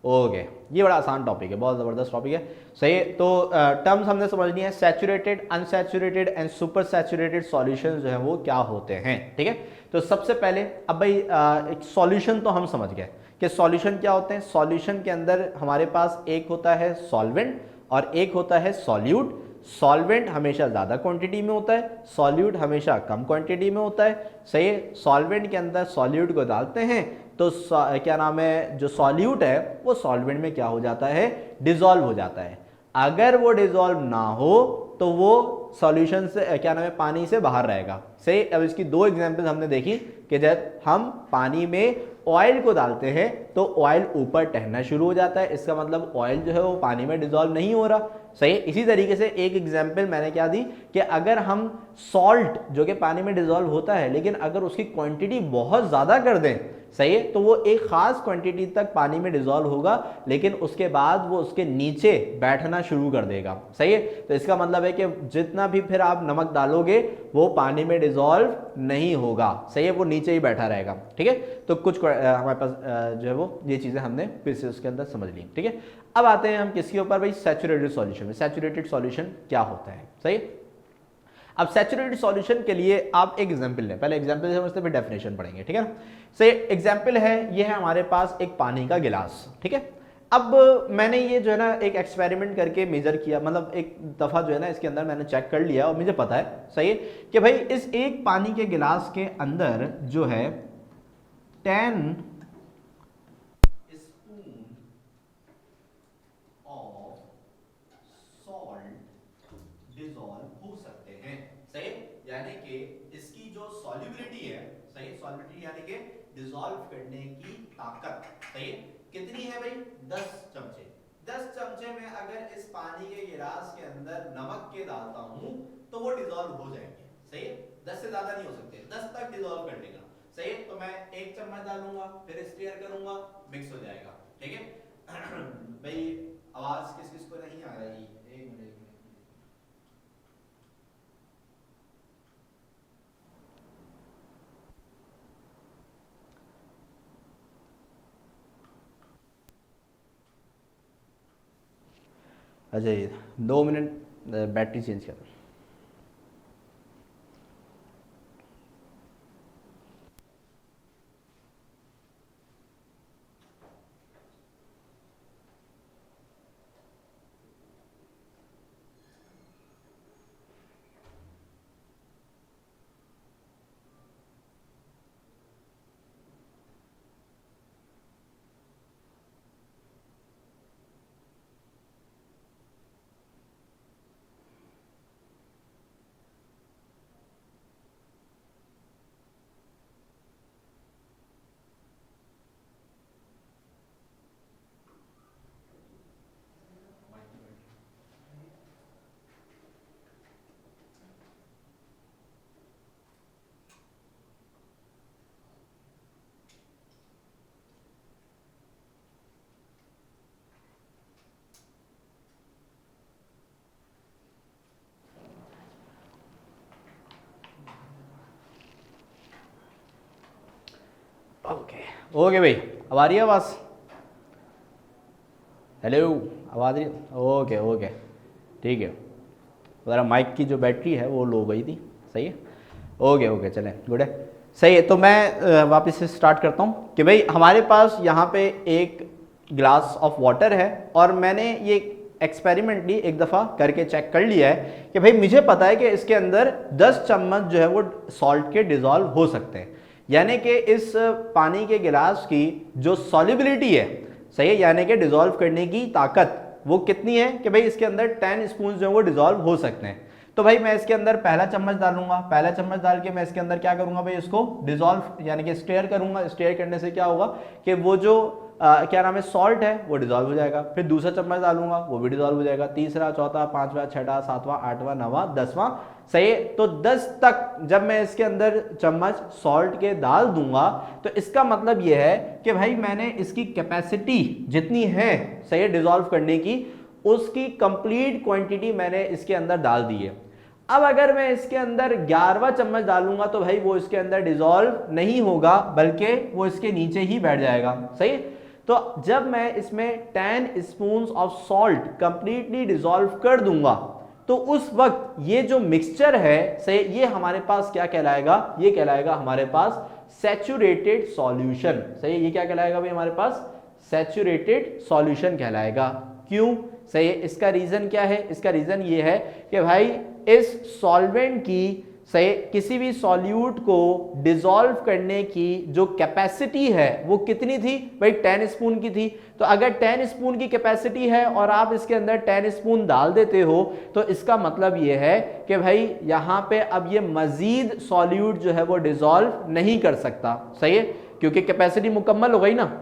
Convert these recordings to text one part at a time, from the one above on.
Okay, ये बड़ा आसान टॉपिक है, बहुत ज़बरदस्त टॉपिक है। सही है, तो टर्म्स हमने समझनी है, saturated, unsaturated and super saturated solution जो है वो क्या होते हैं। ठीक है, तो सबसे पहले अब भाई एक सॉल्यूशन तो हम समझ गए कि सॉल्यूशन क्या होते हैं। सॉल्यूशन के अंदर हमारे पास एक होता है सॉल्वेंट और एक होता है सॉल्यूट। सॉल्वेंट हमेशा ज़्यादा क्वांटिटी में होता है, सॉल्यूट हमेशा कम क्वांटिटी में होता है। सही है, सॉल्वेंट के अंदर सॉल्यूट को डालते हैं तो क्या नाम है, जो सॉल्यूट है वो सॉल्वेंट में क्या हो जाता है, डिजॉल्व हो जाता है। अगर वो डिजॉल्व ना हो तो वो सॉल्यूशन से क्या नाम है, पानी से बाहर रहेगा। सही, अब इसकी दो एग्जांपल्स हमने देखी कि जब हम पानी में ऑयल को डालते हैं तो ऑयल ऊपर टहना शुरू हो जाता है, इसका मतलब ऑयल जो है वो पानी में डिजॉल्व नहीं हो रहा। सही, इसी तरीके से एक एग्जांपल मैंने क्या दी कि अगर हम सॉल्ट जो कि पानी में डिजॉल्व होता है लेकिन अगर उसकी क्वांटिटी बहुत ज़्यादा कर दें, सही है, तो वो एक खास क्वांटिटी तक पानी में डिजॉल्व होगा लेकिन उसके बाद वो उसके नीचे बैठना शुरू कर देगा। सही है, तो इसका मतलब है कि जितना भी फिर आप नमक डालोगे वो पानी में डिजॉल्व नहीं होगा। सही है, वो नीचे ही बैठा रहेगा। ठीक है, तो कुछ हमारे पास जो है वो ये चीज़ें हमने फिर से उसके अंदर समझ ली। ठीक है, अब आते हैं हम किसके ऊपर भाई, सैचुरेटेड सॉल्यूशन में। सैचुरेटेड सॉल्यूशन क्या होता है। सही, अब सैचुरेटेड सॉल्यूशन के लिए आप एक एग्जांपल लें, पहले एग्जांपल समझते फिर डेफिनेशन पढ़ेंगे। ठीक है ना, से एग्जांपल है, ये है हमारे पास एक पानी का गिलास। ठीक है, अब मैंने ये जो है ना एक एक्सपेरिमेंट करके मेजर किया, मतलब एक दफ़ा जो है ना इसके अंदर मैंने चेक कर लिया और मुझे पता है, सही है, कि भाई इस एक पानी के गिलास के अंदर जो है 10 स्पून ऑफ सॉल्ट डिसॉल्व हो सकते हैं। सही, यानी कि इसकी जो सॉल्युबिलिटी है, सही, सॉल्युबिलिटी यानी कि डिसॉल्व करने की ताकत, सही, कितनी है भाई, 10 चमचे। 10 चमचे में अगर इस पानी के गिलास के अंदर नमक के डालता हूं तो वो डिसॉल्व हो जाएंगे। सही है, 10 से ज्यादा नहीं हो सकते, 10 तक डिसॉल्व कर लेगा। सही है, तो मैं एक चम्मच डालूंगा फिर स्टीयर करूंगा, मिक्स हो जाएगा। ठीक है भाई, आवाज किस किस को नहीं आ रही, एक मिनट। अच्छा, ये 2 मिनट बैटरी चेंज कर। ओके ओके भाई, अब आ रही है आवाज़, हेलो, आवाज़ रही है, ओके ओके, ठीक है। ज़रा माइक की जो बैटरी है वो लो गई थी। सही है, ओके ओके, चलें, गुड है। सही है, तो मैं वापस से स्टार्ट करता हूँ कि भाई हमारे पास यहाँ पे एक ग्लास ऑफ वाटर है और मैंने ये एक्सपेरिमेंटली एक दफ़ा करके चेक कर लिया है कि भाई मुझे पता है कि इसके अंदर 10 चम्मच जो है वो सॉल्ट के डिज़ोल्व हो सकते हैं। यानी कि इस पानी के गिलास की जो सॉल्युबिलिटी है, सही है, यानी कि डिज़ोल्व करने की ताकत वो कितनी है कि भाई इसके अंदर 10 स्पून जो है वो डिज़ोल्व हो सकते हैं। तो भाई मैं इसके अंदर पहला चम्मच डालूंगा, पहला चम्मच डाल के मैं इसके अंदर क्या करूंगा भाई, इसको डिज़ोल्व यानी कि स्टेयर करूंगा। स्टेयर करने से क्या होगा कि वो जो क्या नाम है सॉल्ट है वो डिज़ोल्व हो जाएगा। फिर दूसरा चम्मच डालूंगा वो भी डिज़ोल्व हो जाएगा, तीसरा, चौथा, पांचवा, छठा, सातवां, आठवां, नवां, 10वां। सही है, तो 10 तक जब मैं इसके अंदर चम्मच सॉल्ट के डाल दूंगा तो इसका मतलब यह है कि भाई मैंने इसकी कैपेसिटी जितनी है, सही है, डिज़ोल्व करने की, उसकी कंप्लीट क्वांटिटी मैंने इसके अंदर डाल दी है। अब अगर मैं इसके अंदर 11वां चम्मच डालूंगा तो भाई वो इसके अंदर डिसॉल्व नहीं होगा बल्कि वो इसके नीचे ही बैठ जाएगा। सही, तो जब मैं इसमें 10 spoon of salt completely dissolve कर दूंगा तो उस वक्त ये जो मिक्सचर है सही, ये हमारे पास क्या कहलाएगा, ये कहलाएगा हमारे पास सैचुरेटेड सॉल्यूशन। सही, ये क्या कहलाएगा भाई हमारे पास, सैचुरेटेड सॉल्यूशन कहलाएगा। क्यों, सही है, इसका रीजन क्या है, इसका रीजन ये है कि भाई इस सॉल्वेंट की सही किसी भी सॉल्यूट को डिसॉल्व करने की जो कैपेसिटी है वो कितनी थी भाई, 10 स्पून की थी। तो अगर 10 स्पून की कैपेसिटी है और आप इसके अंदर 10 स्पून डाल देते हो तो इसका मतलब ये है कि भाई यहाँ पे अब ये मजीद सॉल्यूट जो है वो डिसॉल्व नहीं कर सकता। सही है, क्योंकि कैपेसिटी मुकम्मल हो गई ना।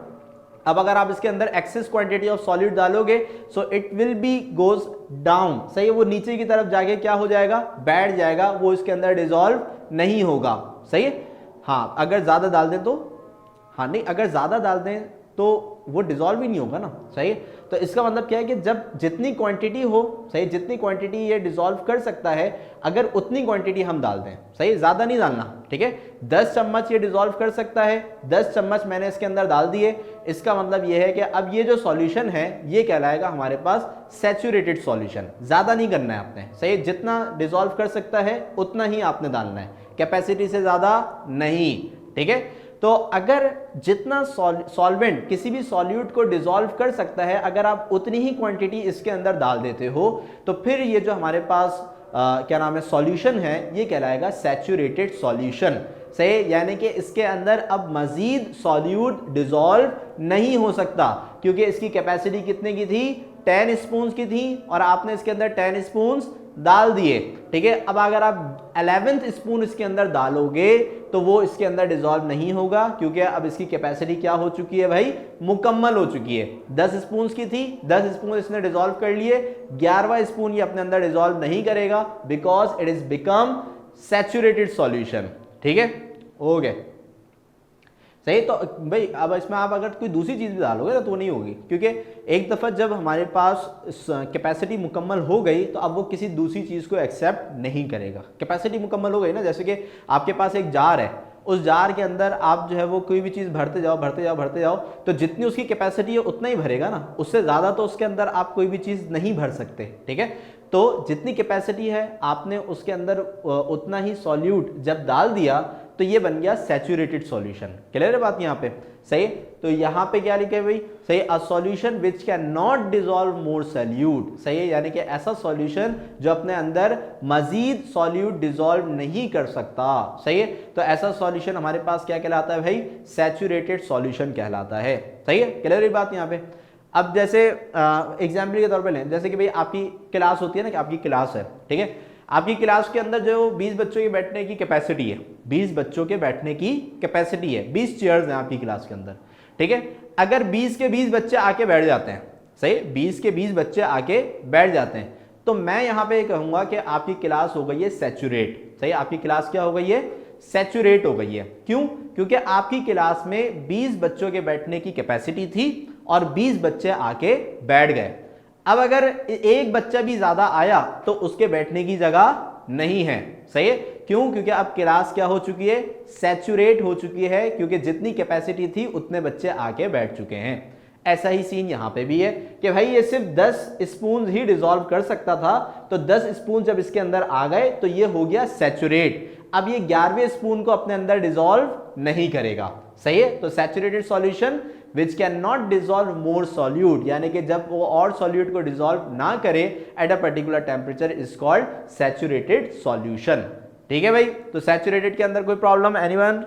अब अगर आप इसके अंदर एक्सेस क्वांटिटी ऑफ सॉल्यूट डालोगे so it will be goes down. सही है, वो नीचे की तरफ जाके क्या हो जाएगा, बैठ जाएगा, वो इसके अंदर डिसॉल्व नहीं होगा। सही है, हाँ अगर ज्यादा डाल दें तो, हाँ नहीं अगर ज्यादा डाल दें तो वो डिसॉल्व ही नहीं होगा ना। सही है, तो इसका मतलब क्या है कि जब जितनी क्वांटिटी हो, सही, जितनी क्वांटिटी ये डिसॉल्व कर सकता है अगर उतनी क्वांटिटी हम डाल दें, सही, ज्यादा नहीं डालना, ठीक है। 10 चम्मच ये डिसॉल्व कर सकता है, 10 चम्मच मैंने इसके अंदर डाल दिए, इसका मतलब ये है कि अब ये जो सॉल्यूशन है ये कहलाएगा हमारे पास सैचुरेटेड सॉल्यूशन। ज्यादा नहीं करना है आपने, सही, जितना डिसॉल्व कर सकता है उतना ही आपने डालना है, कैपेसिटी से ज्यादा नहीं, ठीक है। तो अगर जितना सॉल्वेंट किसी भी सॉल्यूट को डिसॉल्व कर सकता है अगर आप उतनी ही क्वांटिटी इसके अंदर डाल देते हो तो फिर ये जो हमारे पास क्या नाम है सॉल्यूशन है ये कहलाएगा सैचुरेटेड सॉल्यूशन। सही, यानी कि इसके अंदर अब मजीद सॉल्यूट डिसॉल्व नहीं हो सकता क्योंकि इसकी कैपेसिटी कितने की थी, 10 स्पून की थी और आपने इसके अंदर 10 स्पून डाल दिए, ठीक है। अब अगर आप 11th स्पून इसके अंदर डालोगे तो वो इसके अंदर डिसॉल्व नहीं होगा क्योंकि अब इसकी कैपेसिटी क्या हो चुकी है भाई, मुकम्मल हो चुकी है। 10 स्पून की थी, 10 स्पून इसने डिसॉल्व कर लिए, 11वां स्पून ये अपने अंदर डिसॉल्व नहीं करेगा because it is become saturated solution, ठीक है, हो गया। सही, तो भाई अब इसमें आप अगर कोई दूसरी चीज भी डालोगे ना तो नहीं होगी क्योंकि एक दफा जब हमारे पास कैपेसिटी मुकम्मल हो गई तो अब वो किसी दूसरी चीज को एक्सेप्ट नहीं करेगा। कैपेसिटी मुकम्मल हो गई ना, जैसे कि आपके पास एक जार है, उस जार के अंदर आप जो है वो कोई भी चीज भरते जाओ भरते जाओ भरते जाओ तो जितनी उसकी कैपेसिटी है उतना ही भरेगा ना, उससे ज्यादा तो उसके अंदर आप कोई भी चीज नहीं भर सकते, ठीक है। तो जितनी कैपेसिटी है आपने उसके अंदर उतना ही सॉल्यूट जब डाल दिया तो ये बन गया सैचुरेटेड सॉल्यूशन। क्लियर है बात यहाँ पे, सही। तो यहाँ पे क्या लिखे भाई, सही, अ solution which can not dissolve more solute. सही है, यानी कि ऐसा सॉल्यूशन जो अपने अंदर मजीद सॉल्यूट डिसॉल्व नहीं कर सकता। सही है, तो ऐसा सॉल्यूशन हमारे पास क्या कहलाता है भाई, सैचुरेटेड सॉल्यूशन कहलाता है। सही है, क्लियर है बात यहाँ पे। अब जैसे एग्जाम्पल के तौर पे लें, जैसे कि भाई आपकी क्लास होती है ना, कि आपकी क्लास है, ठीक है, आपकी क्लास के अंदर जो 20 बच्चों के बैठने की कैपेसिटी है, 20 बच्चों के बैठने की कैपेसिटी है, 20 चेयर्स हैं आपकी क्लास के अंदर, ठीक है। अगर 20 के 20 बच्चे आके बैठ जाते हैं, सही, 20 के 20 बच्चे आके बैठ जाते हैं तो मैं यहाँ पे कहूंगा कि आपकी क्लास हो गई है सैचुरेट। सही, आपकी क्लास क्या हो गई है, सैचुरेट हो गई है। क्यों, क्योंकि आपकी क्लास में 20 बच्चों के बैठने की कैपेसिटी थी और 20 बच्चे आके बैठ गए। अब अगर एक बच्चा भी ज्यादा आया तो उसके बैठने की जगह नहीं है। सही है, क्यों, क्योंकि अब क्लास क्या हो चुकी है, सैचुरेट हो चुकी है, क्योंकि जितनी कैपेसिटी थी उतने बच्चे आके बैठ चुके हैं। ऐसा ही सीन यहां पे भी है कि भाई ये सिर्फ 10 स्पून ही डिसॉल्व कर सकता था तो 10 स्पून जब इसके अंदर आ गए तो ये हो गया सैचुरेट। अब ये 11वें स्पून को अपने अंदर डिसॉल्व नहीं करेगा। सही है, तो saturated solution which can not dissolve more solute, यानी कि जब वो और सॉल्यूट को डिसॉल्व ना करे at a particular temperature is called saturated solution. ठीक है भाई, तो सैचुरेटेड के अंदर कोई प्रॉब्लम, एनीवन?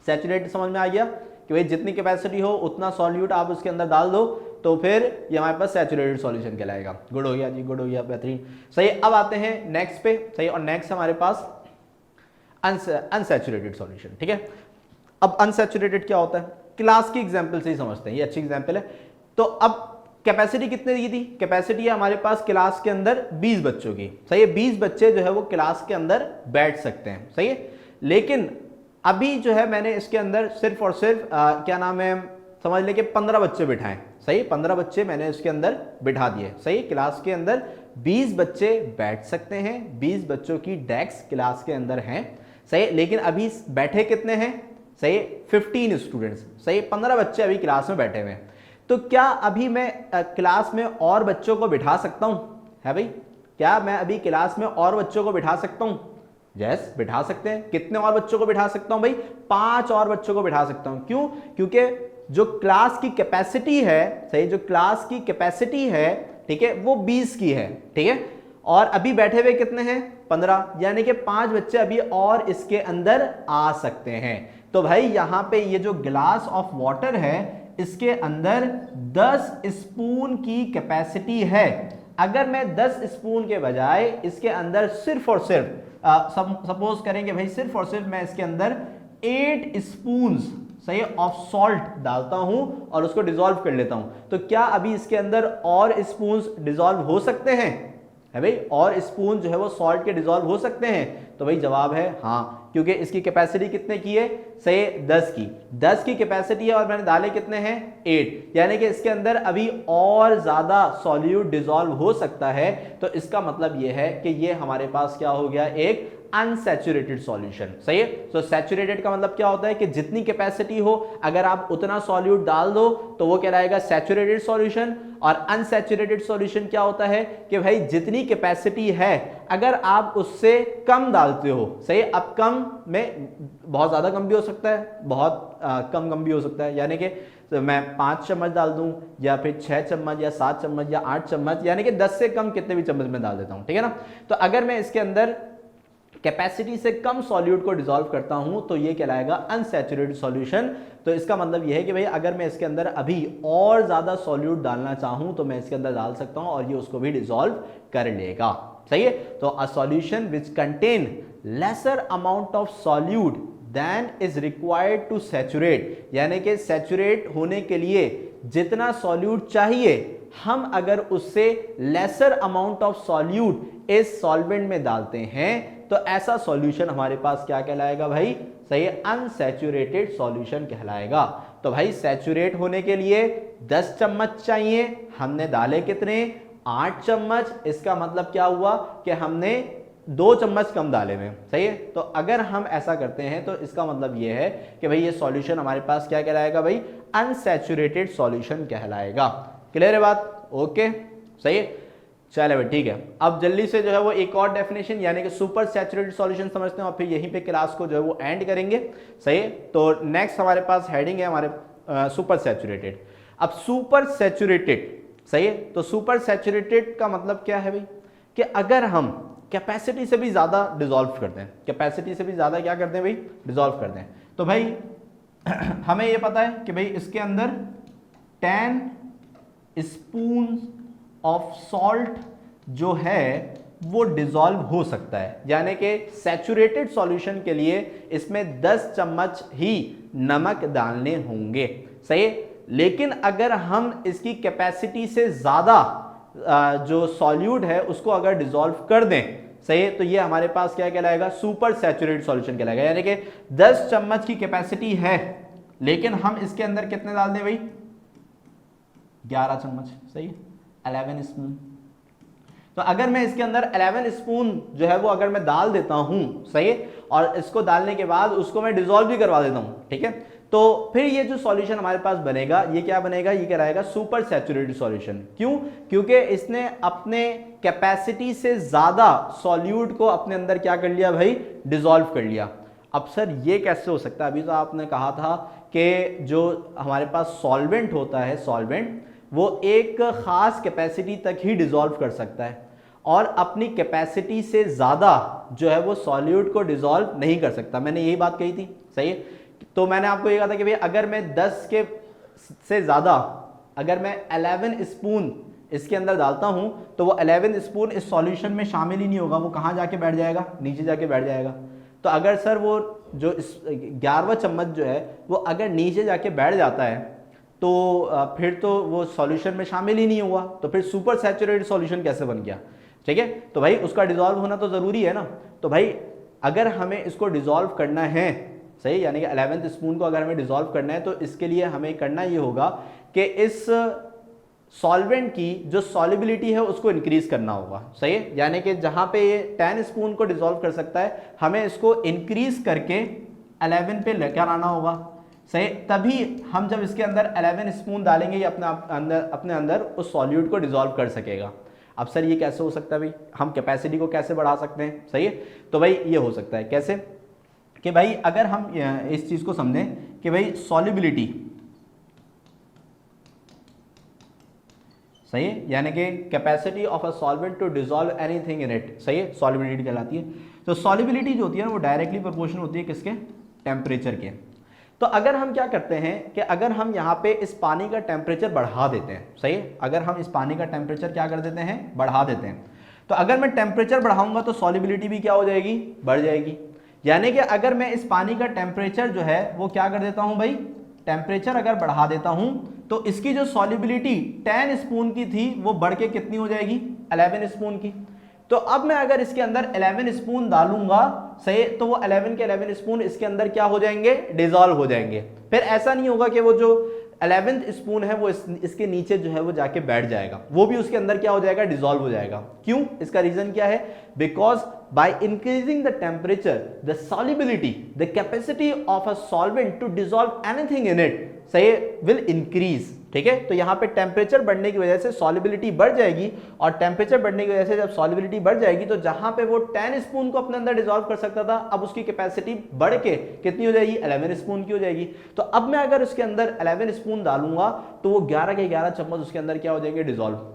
सैचुरेटेड समझ में आ गया कि भाई जितनी कैपेसिटी हो उतना सॉल्यूट आप उसके अंदर डाल दो तो फिर ये हमारे पास सैचुरेटेड सॉल्यूशन कहलाएगा। गुड हो गया जी, गुड हो गया, बेहतरीन। सही, अब आते हैं नेक्स्ट पे। सही, और नेक्स्ट हमारे पास अनसैचुरेटेड सॉल्यूशन। ठीक है, अब अनसैचुरेटेड क्या होता है, क्लास की एग्जांपल से ही समझते हैं, ये अच्छी एग्जांपल है। तो अब कैपेसिटी कितने की थी, कैपेसिटी है हमारे पास क्लास के अंदर 20 बच्चों की। सही है, 20 बच्चे जो है वो क्लास के अंदर बैठ सकते हैं। सही है, लेकिन अभी जो है मैंने इसके अंदर सिर्फ और सिर्फ क्या नाम है, समझ ले कि 15 बच्चे बिठाएं। सही, 15 बच्चे मैंने इसके अंदर बिठा दिए। सही, क्लास के अंदर 20 बच्चे बैठ सकते हैं, 20 बच्चों की डेस्क क्लास के अंदर हैं। सही, लेकिन अभी बैठे कितने हैं, सही, 15 स्टूडेंट्स, सही, 15 बच्चे अभी क्लास में बैठे हुए हैं। तो क्या अभी मैं क्लास में और बच्चों को बिठा सकता हूं? है भाई, क्या मैं अभी क्लास में और बच्चों को बिठा सकता हूं? यस, बिठा सकते हैं। कितने और बच्चों को बिठा सकता हूं भाई? 5 और बच्चों को बिठा सकता हूं। क्यों? क्योंकि जो क्लास की कैपेसिटी है, सही, जो क्लास की कैपेसिटी है, ठीक है, वो 20 की है, ठीक है, और अभी बैठे हुए कितने हैं? 15, यानी कि 5 बच्चे अभी और इसके अंदर आ सकते हैं। तो भाई यहां पे ये जो ग्लास ऑफ वाटर है, इसके अंदर 10 स्पून की कैपेसिटी है। अगर मैं 10 स्पून के बजाय इसके अंदर सिर्फ और सिर्फ सपोज करेंगे भाई, सिर्फ और सिर्फ मैं इसके अंदर 8 स्पून, सही, ऑफ सॉल्ट डालता हूं और उसको डिसॉल्व कर लेता हूं, तो क्या अभी इसके अंदर और स्पून डिसॉल्व हो सकते हैं? है भाई, और स्पून जो है वो सॉल्ट के डिसॉल्व हो सकते हैं? तो भाई जवाब है हाँ, क्योंकि इसकी कैपेसिटी कितने की है? सही, 10 की कैपेसिटी है और मैंने डाले कितने हैं? 8, यानी कि इसके अंदर अभी और ज्यादा सॉल्यूट डिसॉल्व हो सकता है। तो इसका मतलब यह है कि ये हमारे पास क्या हो गया? एक अनसैचुरेटेड सॉल्यूशन। सही है। तो सैचुरेटेड का मतलब क्या होता है कि जितनी कैपेसिटी हो अगर आप उतना सॉल्यूट डाल दो तो वो कहलाएगा सैचुरेटेड सॉल्यूशन। और अनसैचुरेटेड सॉल्यूशन क्या होता है कि भाई जितनी कैपेसिटी है अगर आप उससे कम डालते हो, सही, अब कम में बहुत ज्यादा कम भी हो सकता है, बहुत कम भी हो सकता है, यानी कि तो मैं 5 चम्मच डाल दूं या फिर 6 चम्मच या 7 चम्मच या 8 चम्मच, यानी कि 10 से कम कितने भी चम्मच में डाल देता हूं, ठीक है ना। तो अगर मैं इसके अंदर कैपेसिटी से कम सॉल्यूट को डिसॉल्व करता हूं तो ये कहलाएगा अनसैचुरेटेड सॉल्यूशन। तो इसका मतलब यह है कि भाई अगर मैं इसके अंदर अभी और ज्यादा सॉल्यूट डालना चाहूं तो मैं इसके अंदर डाल सकता हूं और ये उसको भी डिसॉल्व कर लेगा। सही है। तो a solution which contain lesser amount of solute then is required to saturate, यानी कि सैचुरेट होने के लिए जितना सॉल्यूट चाहिए हम अगर उससे लेसर अमाउंट ऑफ सॉल्यूट इस सॉल्वेंट में डालते हैं तो ऐसा सॉल्यूशन हमारे पास क्या कहलाएगा भाई? सही है, अनसैचुरेटेड सॉल्यूशन कहलाएगा। तो भाई सैचुरेट होने के लिए 10 चम्मच चाहिए, हमने डाले कितने? 8 चम्मच। इसका मतलब क्या हुआ कि हमने 2 चम्मच कम डाले हुए। सही है। तो अगर हम ऐसा करते हैं तो इसका मतलब यह है कि भाई ये सॉल्यूशन हमारे पास क्या कहलाएगा भाई? अनसैचुरेटेड सॉल्यूशन कहलाएगा। क्लियर है बात? ओके, सही है। चलो भाई ठीक है। अब जल्दी से जो है वो एक और डेफिनेशन यानी कि सुपर सैचुरेटेड सॉल्यूशन समझते हैं और फिर यहीं पे क्लास को जो है वो एंड करेंगे। सही है। तो नेक्स्ट हमारे पास हेडिंग है हमारे सुपर सैचुरेटेड। अब सुपर सैचुरेटेड, सही है, तो सुपर सैचुरेटेड का मतलब क्या है भाई? कि अगर हम कैपेसिटी से भी ज्यादा डिसॉल्व करते हैं, कैपेसिटी से भी ज्यादा क्या करते हैं भाई? डिसॉल्व करते हैं। तो भाई हमें ये पता है कि भाई इसके अंदर 10 स्पून ऑफ सॉल्ट जो है वो डिसॉल्व हो सकता है, यानी कि सैचुरेटेड सॉल्यूशन के लिए इसमें 10 चम्मच ही नमक डालने होंगे। सही। लेकिन अगर हम इसकी कैपेसिटी से ज्यादा जो सॉल्यूट है उसको अगर डिसॉल्व कर दें, सही है, तो ये हमारे पास क्या कहलाएगा? सुपर सैचुरेटेड सॉल्यूशन कहलाएगा। यानी कि 10 चम्मच की कैपेसिटी है लेकिन हम इसके अंदर कितने डाल दें भाई? 11 चम्मच। सही है, 11 स्पून। तो अगर मैं इसके अंदर 11 स्पून जो है वो अगर मैं डाल देता हूं, सही है, और इसको डालने के बाद उसको मैं डिसॉल्व भी करवा देता हूं, ठीक है, तो फिर ये जो सॉल्यूशन हमारे पास बनेगा ये क्या बनेगा? ये कहलाएगा सुपर सैचुरेटेड सॉल्यूशन। क्यों? क्योंकि इसने अपने कैपेसिटी से ज्यादा सॉल्यूट को अपने अंदर क्या कर लिया भाई? डिसॉल्व कर लिया। अब सर ये कैसे हो सकता है? अभी तो आपने कहा था कि जो हमारे पास सॉल्वेंट होता है, सॉल्वेंट वो एक खास कैपेसिटी तक ही डिसॉल्व कर सकता है और अपनी कैपेसिटी से ज्यादा जो है वो सॉल्यूट को डिसॉल्व नहीं कर सकता। मैंने यही बात कही थी। सही है। तो मैंने आपको ये कहा था कि भाई अगर मैं 10 के से ज्यादा अगर मैं 11 स्पून इसके अंदर डालता हूं तो वो 11 स्पून इस सॉल्यूशन में शामिल ही नहीं होगा। वो कहां जाके बैठ जाएगा? नीचे जाके बैठ जाएगा। तो अगर सर वो जो 11वां चम्मच जो है वो अगर नीचे जाके बैठ जाता है तो फिर तो वो सॉल्यूशन में शामिल ही नहीं हुआ, तो फिर सुपर सैचुरेटेड सॉल्यूशन कैसे बन गया? ठीक है। तो भाई उसका डिसॉल्व होना तो जरूरी है ना। तो भाई अगर हमें इसको डिसॉल्व करना है, सही, यानी कि 11th स्पून को अगर हमें डिसॉल्व करना है तो इसके लिए हमें करना ये होगा कि इस सॉल्वेंट की जो सॉल्युबिलिटी है उसको इंक्रीज करना होगा। सही है। यानी कि जहां पे ये 10 स्पून को डिसॉल्व कर सकता है हमें इसको इंक्रीज करके 11 पे लेकर आना होगा, सही। तभी हम जब इसके अंदर 11 स्पून डालेंगे ये अपने अंदर उस सॉल्यूट को डिसॉल्व कर सकेगा। अब सर ये कैसे हो सकता है भाई, हम कैपेसिटी को कैसे बढ़ा सकते हैं, सही है। तो भाई ये हो सकता है कैसे कि भाई अगर हम इस चीज को समझें कि भाई सॉल्युबिलिटी, सही है, यानी कि capacity of a solvent to dissolve anything in it, सही है, सॉल्युबिलिटी कहलाती है। तो सॉल्युबिलिटी जो होती है ना वो डायरेक्टली प्रोपोर्शनल होती है किसके, टेम्परेचर के। तो अगर हम क्या करते हैं कि अगर हम यहाँ पे इस पानी का टेम्परेचर बढ़ा देते हैं, सही है, अगर हम इस पानी का टेम्परेचर क्या कर देते हैं, बढ़ा देते हैं, तो अगर मैं टेम्परेचर बढ़ाऊंगा तो सॉल्युबिलिटी भी क्या हो जाएगी, बढ़ जाएगी। यानी कि अगर मैं इस पानी का टेम्परेचर जो है वो क्या कर देता हूं भाई, टेम्परेचर अगर बढ़ा देता हूं तो इसकी जो सॉल्युबिलिटी 10 स्पून की थी वो बढ़ के कितनी हो जाएगी, 11 स्पून की। तो अब मैं अगर इसके अंदर 11 स्पून डालूंगा, सही, तो वो 11 के 11 स्पून इसके अंदर क्या हो जाएंगे, डिसॉल्व हो जाएंगे। फिर ऐसा नहीं होगा कि वो जो 11th स्पून है वो इसके नीचे जो है वो जाके बैठ जाएगा, वो भी उसके अंदर क्या हो जाएगा, डिसॉल्व हो जाएगा। क्यों, इसका रीजन क्या है, because by increasing the temperature the solubility the capacity of a solvent to dissolve anything in it, सही, will increase, ठीक है। तो यहाँ पे टेम्परेचर बढ़ने की वजह से सॉल्युबिलिटी बढ़ जाएगी, और टेम्परेचर बढ़ने की वजह से जब सॉल्युबिलिटी बढ़ जाएगी तो जहां पे वो 10 स्पून को अपने अंदर डिसॉल्व कर सकता था, अब उसकी कैपेसिटी बढ़ के कितनी हो जाएगी, 11 स्पून की हो जाएगी। तो अब मैं अगर उसके अंदर 11 स्पून डालूंगा तो वो 11 के 11 चम्मच उसके अंदर क्या हो जाएंगे, डिसॉल्व।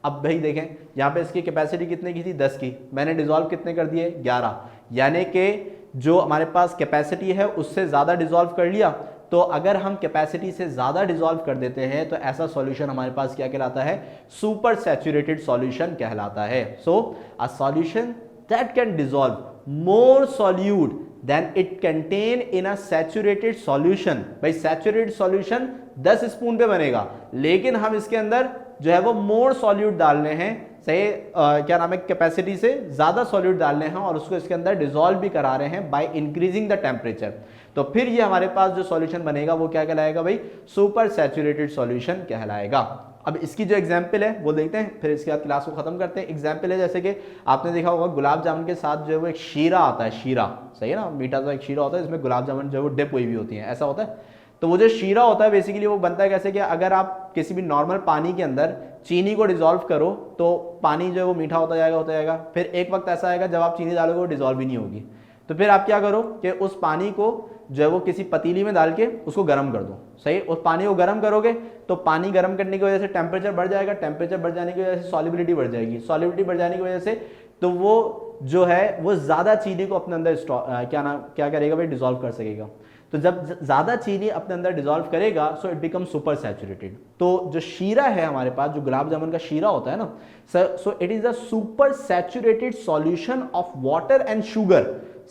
अब भाई देखें यहाँ पे इसकी कैपेसिटी कितने की थी, 10 की, मैंने डिसॉल्व कितने कर दिए, 11, यानी कि जो हमारे पास कैपेसिटी है उससे ज्यादा डिसॉल्व कर लिया। तो अगर हम कैपेसिटी से ज्यादा डिसॉल्व कर देते हैं तो ऐसा सॉल्यूशन हमारे पास क्या कहलाता है, सुपर सैचुरेटेड सॉल्यूशन कहलाता है। So a solution that can dissolve more solute than it contain in a saturated solution. भाई सैचुरेटेड सॉल्यूशन 10 स्पून पे बनेगा, लेकिन हम इसके अंदर जो है वो मोर सॉल्यूट डालने हैं, सही, क्या नाम है, कैपेसिटी से ज्यादा सॉल्यूट डालने हैं और उसको इसके अंदर डिसॉल्व भी करा रहे हैं बाय इंक्रीजिंग द टेम्परेचर। तो फिर ये हमारे पास जो सॉल्यूशन बनेगा वो क्या कहलाएगा भाई, सुपर सैचुरेटेड सॉल्यूशन कहलाएगा। अब इसकी जो एग्जाम्पल है वो देखते हैं, फिर इसके बाद क्लास को खत्म करते हैं। एग्जाम्पल है जैसे कि आपने देखा होगा गुलाब जामुन के साथ जो है वो एक शीरा आता है, शीरा, सही है ना, मीठा सा एक शीरा होता है, इसमें गुलाब जामुन जो है वो डिप हुई भी होती है, ऐसा होता है। तो वो जो शीरा होता है बेसिकली वो बनता है कैसे कि अगर आप किसी भी नॉर्मल पानी के अंदर चीनी को डिसॉल्व करो तो पानी जो है वो मीठा होता जाएगा, फिर एक वक्त ऐसा आएगा जब आप चीनी डालोगे वो डिसॉल्व ही नहीं होगी। तो फिर आप क्या करो कि उस पानी को जो है वो किसी पतीली में डाल के उसको गर्म कर दो, सही, उस पानी को गर्म करोगे तो पानी गर्म करने की वजह से टेम्परेचर बढ़ जाएगा, टेम्परेचर बढ़ जाने की वजह से सॉल्युबिलिटी बढ़ जाएगी, सॉल्युबिलिटी बढ़ जाने की वजह से तो वो जो है वो ज्यादा चीनी को अपने अंदर क्या करेगा भाई, डिसॉल्व कर सकेगा। तो जब ज्यादा चीनी अपने अंदर डिसॉल्व करेगा so it become super saturated. तो जो शीरा है हमारे पास, जो गुलाब जामुन का शीरा होता है ना, so it is a super saturated solution of water and sugar,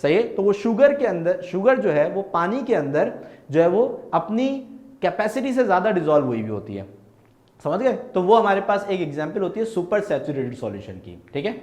सही है। तो वो शुगर के अंदर, शुगर जो है वो पानी के अंदर जो है वो अपनी कैपेसिटी से ज्यादा डिसॉल्व हुई भी होती है, समझ गए। तो वो हमारे पास एक एग्जांपल होती है सुपर सैचुरेटेड सॉल्यूशन की, ठीक है।